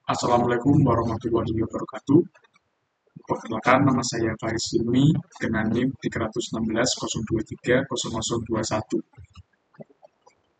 Assalamualaikum warahmatullahi wabarakatuh. Perkenalkan, nama saya Faris Hilmi dengan NIM 316.023.0021.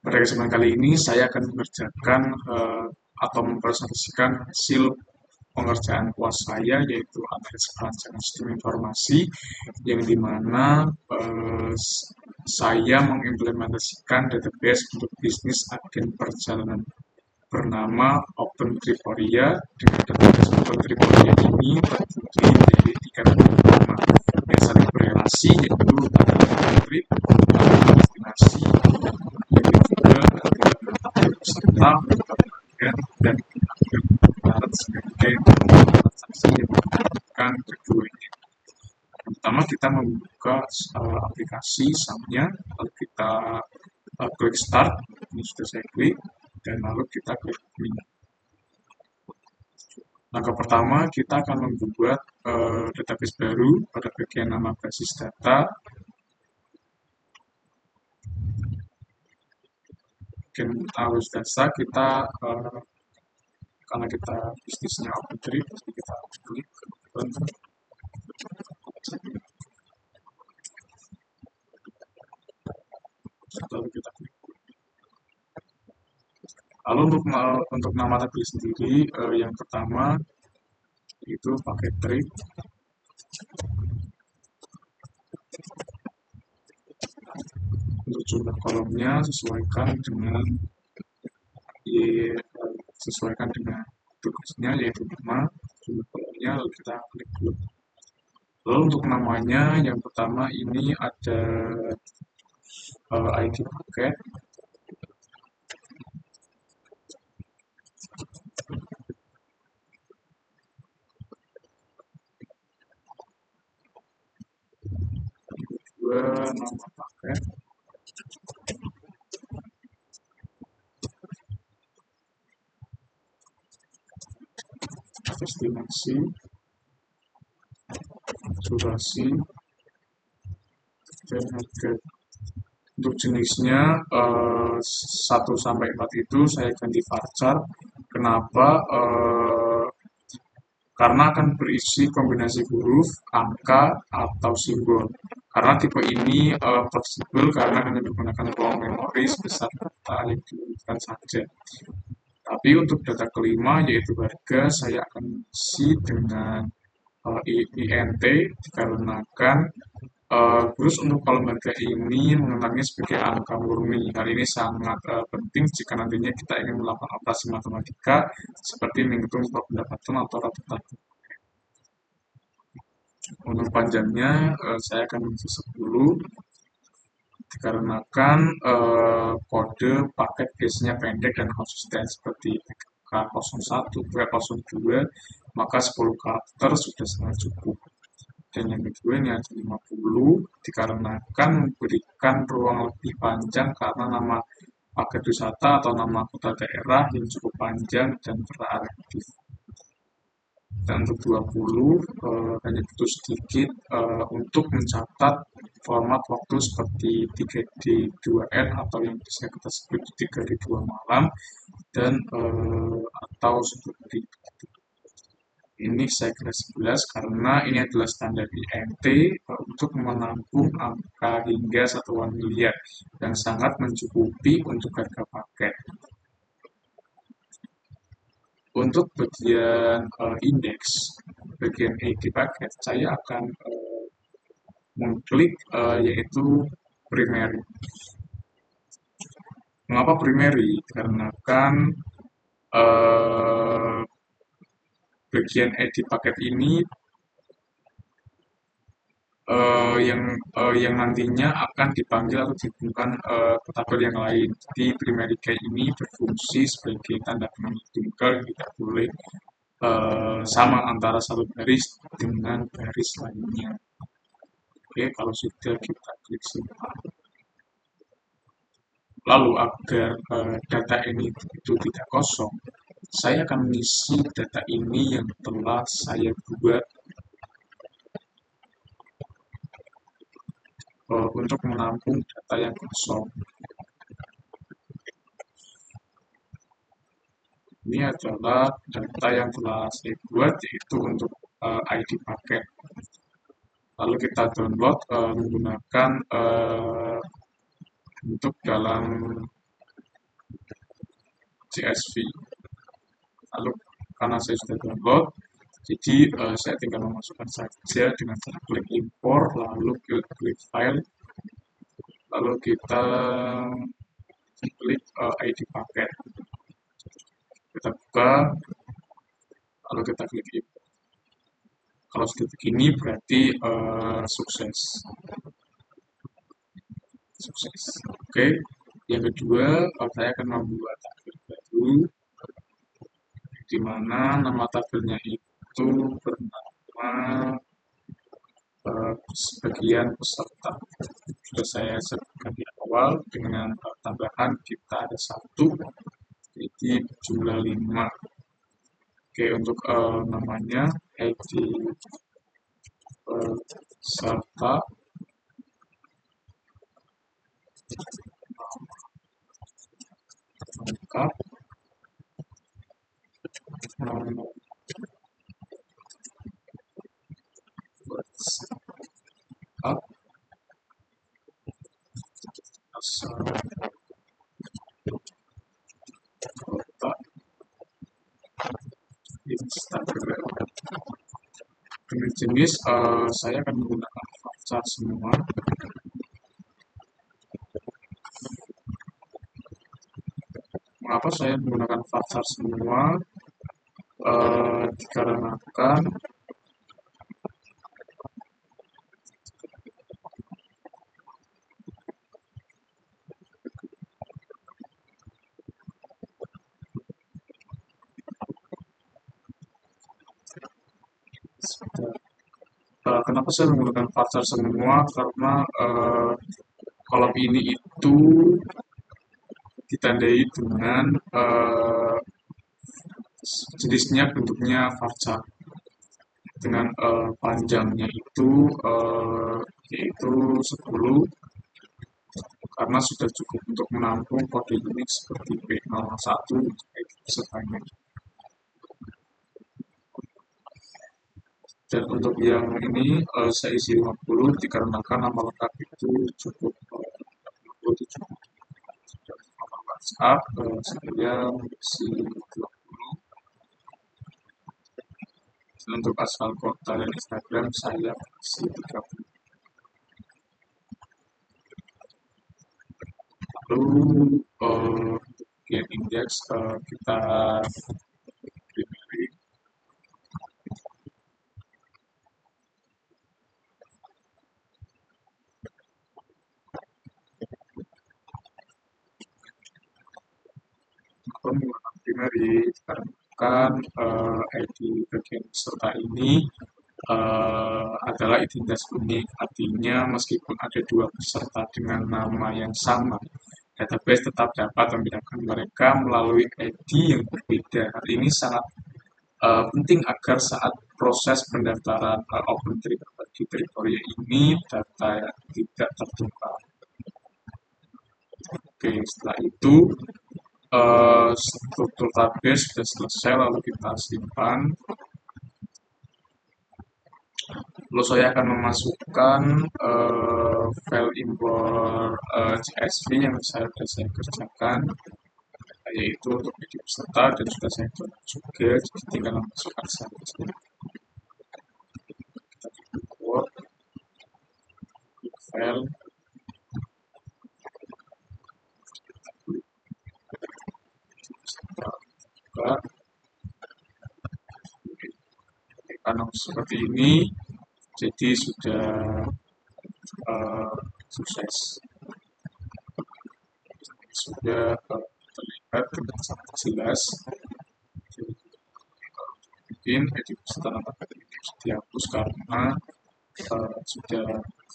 Pada kesempatan kali ini saya akan mengerjakan atau mempresentasikan hasil pengerjaan UAS saya, yaitu analisis perancangan sistem informasi, yang dimana saya mengimplementasikan database untuk bisnis agen perjalanan bernama Open Triporia. Dengan database Open Triporia ini terdiri dari tiga nama yang saling berrelasi, yaitu adalah trip, destinasi, yang juga adalah peserta, dan barat sebagai transaksi yang menggunakan keduanya. Pertama kita membuka aplikasi SAM-nya, lalu kita klik start, ini sudah saya klik, dan lalu kita klik link. Langkah pertama kita akan membuat database baru pada bagian nama basis data. Bagian arus data kita karena kita bisnisnya OpenTrip, jadi kita klik lalu kita klik. Lalu untuk nama tabel sendiri, yang pertama itu pakai trip. Untuk jumlah kolomnya sesuaikan dengan tugasnya, yaitu nama, jumlah kolomnya, lalu kita klik dulu. Lalu untuk namanya yang pertama ini ada ID paket. Dua nama paket. Destinasi, durasi, dan harga. Untuk jenisnya 1-4 itu saya ganti varchar. Kenapa? Karena akan berisi kombinasi huruf, angka, atau simbol. Karena tipe ini fleksibel karena hanya menggunakan ruang memori sebesar data yang diinginkan saja. Tapi untuk data kelima, yaitu harga, saya akan isi dengan INT, dikarenakan terus untuk kolom harga ini mengenalnya sebagai angka murni. Hal ini sangat penting jika nantinya kita ingin melakukan operasi matematika seperti menghitung pendapatan atau rata-rata. Untuk panjangnya saya akan mengisi 10 dikarenakan kode paket biasanya pendek dan konsisten seperti K01, K02, maka 10 karakter sudah sangat cukup. Dan yang kedua ini ada 50 dikarenakan memberikan ruang lebih panjang karena nama paket wisata atau nama kota daerah yang cukup panjang dan berarti. Dan untuk 20 hanya butuh sedikit untuk mencatat format waktu seperti 3D2N atau yang bisa kita sebut 3D2 malam dan atau seperti itu. Ini saya kira 11 karena ini adalah standar INT untuk menampung angka hingga 1 miliar yang sangat mencukupi untuk harga paket. Untuk bagian indeks, bagian ID paket, saya akan mengklik yaitu primary. Mengapa primary? Karena kan bagian ID paket ini yang nantinya akan dipanggil atau dihubungkan ke tabel yang lain. Jadi primary key ini berfungsi sebagai tanda pengenal tunggal, tidak boleh sama antara satu baris dengan baris lainnya. Oke, kalau sudah kita klik simpan. Lalu agar data ini itu tidak kosong, saya akan mengisi data ini yang telah saya buat untuk menampung data yang kosong. Ini adalah data yang telah saya buat, yaitu untuk ID paket. Lalu kita download menggunakan bentuk dalam CSV. Lalu karena saya sudah download, jadi saya tinggal memasukkan saja dengan cara klik impor, lalu klik file, lalu kita klik ID paket. Kita buka, lalu kita klik impor. Kalau sudah begini berarti sukses. Oke, yang kedua saya akan membuat tabel baru di mana nama tabelnya itu bernama sebagian peserta. Sudah saya sebutkan di awal dengan tambahan kita ada 1, jadi jumlah 5. Oke, untuk namanya ID peserta lengkap, nomor WhatsApp, asal kota, Instagram. Dengan jenis saya akan menggunakan varchar semua. Mengapa saya menggunakan varchar semua? Dikarenakan kenapa saya menggunakan varchar semua? Karena kolom ini itu ditandai dengan jenisnya bentuknya varchar dengan panjangnya itu yaitu 10 karena sudah cukup untuk menampung kode unik seperti P01 sebanyak. Dan untuk yang ini saya isi 50 dikarenakan nama lengkap itu cukup 57. Nomor WhatsApp saya isi 20. Dan untuk asal kota dan Instagram saya isi 30. Lalu get index kita primary. Atau menggunakan primary dikarenakan ID bagian peserta ini adalah identitas unik, artinya meskipun ada 2 peserta dengan nama yang sama, database tetap dapat membedakan mereka melalui ID yang berbeda. Hal ini sangat penting agar saat proses pendaftaran OpenTree di Tritoria ini data tidak tertukar. Oke, setelah itu struktur database sudah selesai, lalu kita simpan. Lalu saya akan memasukkan file import CSV yang sudah saya kerjakan, yaitu untuk ID peserta dan sudah saya download juga, jadi tinggal memasukkan saja. Kita import, klik file, buka, karena seperti ini, jadi sudah sukses, sudah terlihat dengan sangat jelas. Mungkin edit setelah ini dihapus karena sudah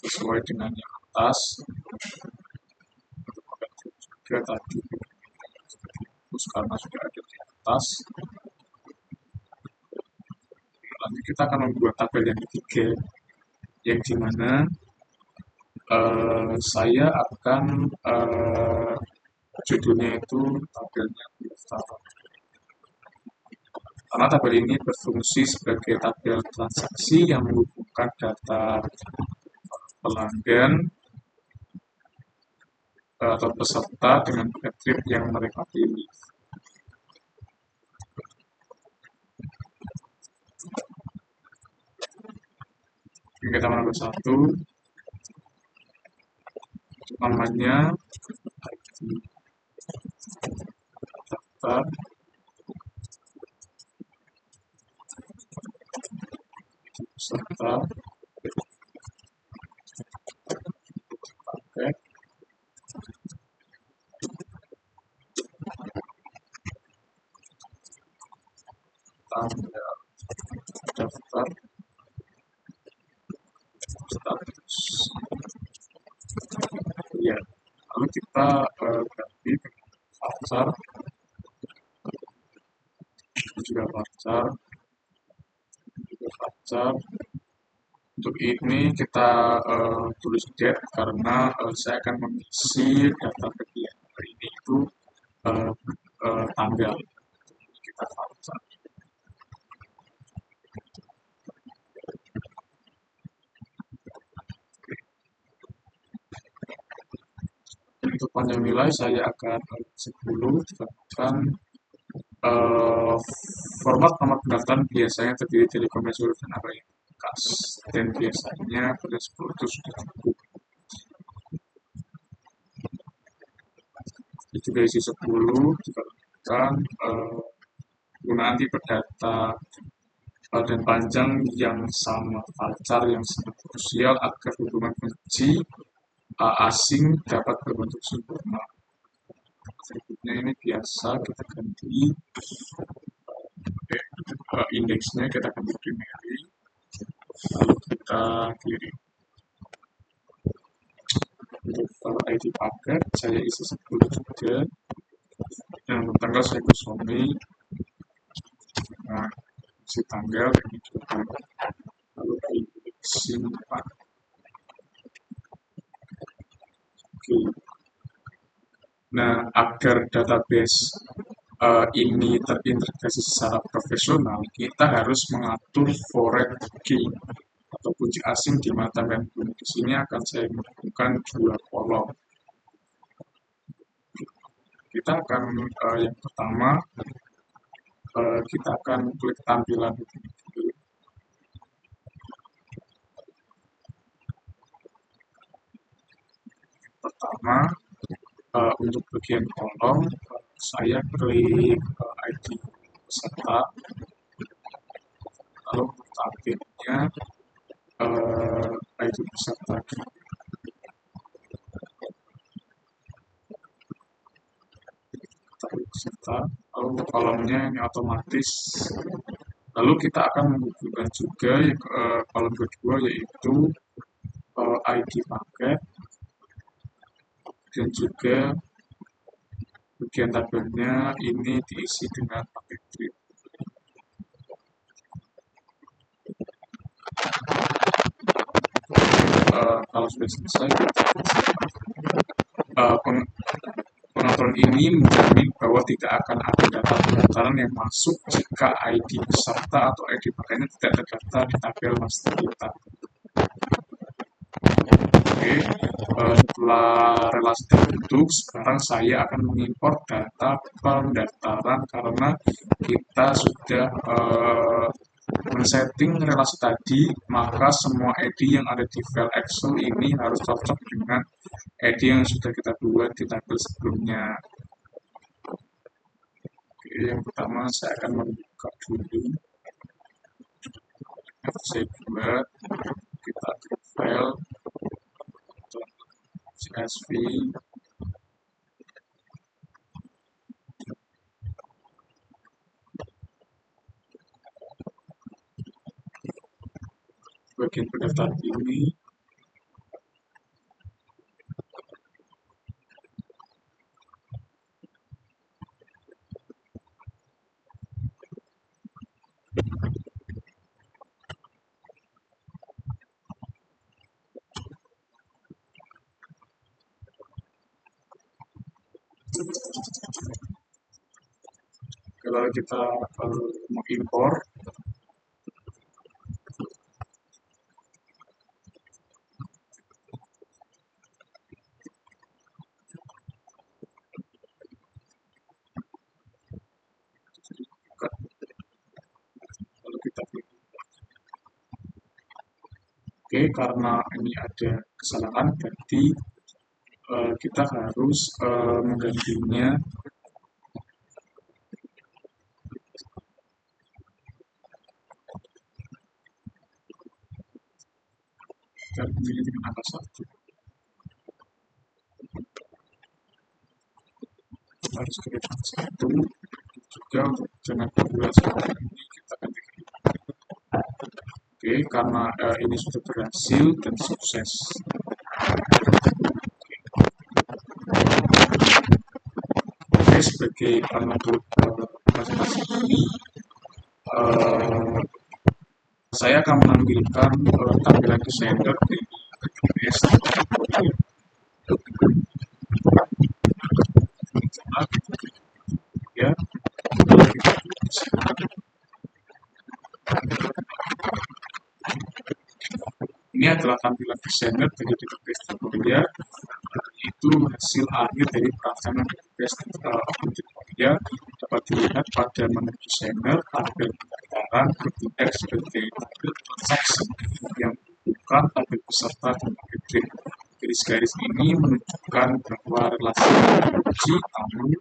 sesuai dengan yang atas. Juga tadi dihapus karena sudah ada di atas. Nanti kita akan membuat tabel yang ketiga, yang dimana saya akan judulnya itu tabelnya pendaftaran. Karena tabel ini berfungsi sebagai tabel transaksi yang menghubungkan data pelanggan atau peserta dengan paket trip yang mereka pilih. Kita menambah satu, namanya daftar peserta paket tanggal daftar status. Ya, lalu kita ganti voucher, juga voucher, juga voucher. Untuk ini kita tulis date karena saya akan mengisi data bagian hari ini itu uh, tanggal. Kita voucher. Untuk panjang nilai saya akan 10 dikatakan format nomor pendaftaran biasanya terdiri dari komersial dan apa yang khas, dan biasanya pada 10 itu sudah cukup. Itu dari 10 dikatakan penggunaan tipe data dan panjang yang sama pacar yang sangat krusial agar hubungan kunci asing dapat berbentuk sempurna. Berikutnya ini biasa kita ganti indeksnya, kita ganti primary, lalu kita kirim. Untuk ID paket saya isi 10 juga, dan untuk tanggal saya kosongi. Nah, isi tanggal ini juga, lalu simpan. Oke. Nah, agar database ini terintegrasi secara profesional, kita harus mengatur foreign key atau kunci asing di mana tabel di sini akan saya menghubungkan 2 kolom. Kita akan yang pertama kita akan klik tampilan dulu. Pertama untuk bagian kolom saya klik ID peserta, lalu tabelnya ID peserta. Peserta, lalu untuk kolomnya ini otomatis. Lalu kita akan menghubungkan juga kolom kedua yaitu ID paket dan juga bagian tabelnya ini diisi dengan paket trip. Kalau sudah selesai, pengaturan ini menjamin bahwa tidak akan ada data pendaftaran yang masuk jika ID peserta atau ID paketnya tidak terdaftar di tabel master kita. Oke, setelah relasi terbentuk, sekarang saya akan mengimpor data pendaftaran karena kita sudah men-setting relasi tadi, maka semua ID yang ada di file Excel ini harus cocok dengan ID yang sudah kita buat di tabel sebelumnya. Oke, yang pertama saya akan membuka dulu. Saya buat, kita klik file, CSV, bagian pendaftaran ini. Lalu kita mengimpor, lalu kita klik. Oke, karena ini ada kesalahan, berarti kita harus menggantinya. Kita pilih dengan angka 1. Harus klik angka 1. Juga untuk jangan kedua seperti ini kita ganti. Oke, karena ini sudah berhasil dan sukses. Oke, sebagai penutup presentasi ini, saya akan menampilkan tampilan desainer di AWS ya. Ini adalah tampilan desainer dari database Taburia. Itu hasil akhir dari pelaksanaan database Taburia dapat dilihat pada menu desainer, tabel pendaftaran, indeks sebagai tabel transaksi yang bukan tabel peserta dan tabel. Garis-garis ini menunjukkan bahwa relasi kunci tamu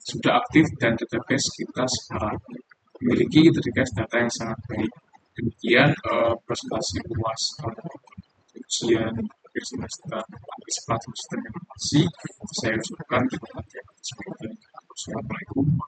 sudah aktif dan database kita sekarang memiliki integritas data yang sangat baik. Demikian presentasi luas ujian akhir semester antisipasi sistem informasi saya usulkan kita nanti. Assalamualaikum.